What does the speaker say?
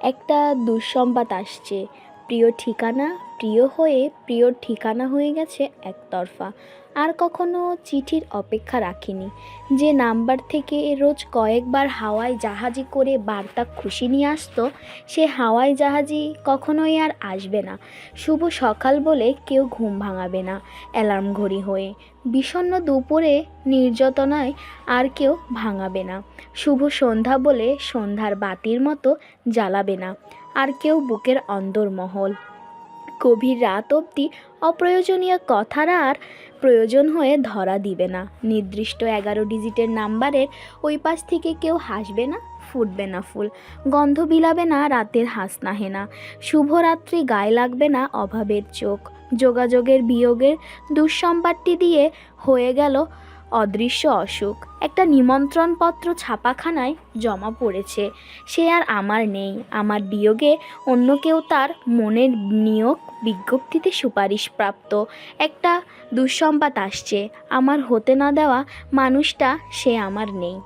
একটা দুঃসংবাদ আসছে, প্রিয় ঠিকানা হয়ে গেছে একতরফা। আর কখনো চিঠির অপেক্ষা রাখিনি, যে নাম্বার থেকে রোজ কয়েকবার হাওয়াই জাহাজে করে বার্তা খুশি নিয়ে আসতো, সে হাওয়াই জাহাজই কখনোই আর আসবে না। শুভ সকাল বলে কেউ ঘুম ভাঙাবে না অ্যালার্ম ঘড়ি হয়ে, বিষণ্ণ দুপুরে নির্যাতনায় আর কেউ ভাঙাবে না। শুভ সন্ধ্যা বলে সন্ধ্যার বাতির মতো জ্বালাবে না আর কেউ বুকের অন্দরমহল। গভীর রাত অবধি অপ্রয়োজনীয় কথার আর প্রয়োজন হয়ে ধরা দিবে না। নির্দিষ্ট 11 ডিজিটের নাম্বারের ওই পাশ থেকে কেউ হাসবে না, ফুটবে না ফুল, গন্ধ বিলাবে না রাতের হাসনাহেনা। শুভরাত্রি গায়ে লাগবে না অভাবের চোখ। যোগাযোগের বিয়োগের দুঃসংবাদটি দিয়ে হয়ে গেল অদৃশ্য অসুখ। একটা নিমন্ত্রণপত্র ছাপাখানায় জমা পড়েছে, সে আর আমার নেই। আমার বিয়োগে অন্য কেউ তার মনের নিয়োগ বিজ্ঞপ্তিতে সুপারিশপ্রাপ্ত। একটা দুঃসংবাদ আসছে, আমার হতে না দেওয়া মানুষটা সে আমার নেই।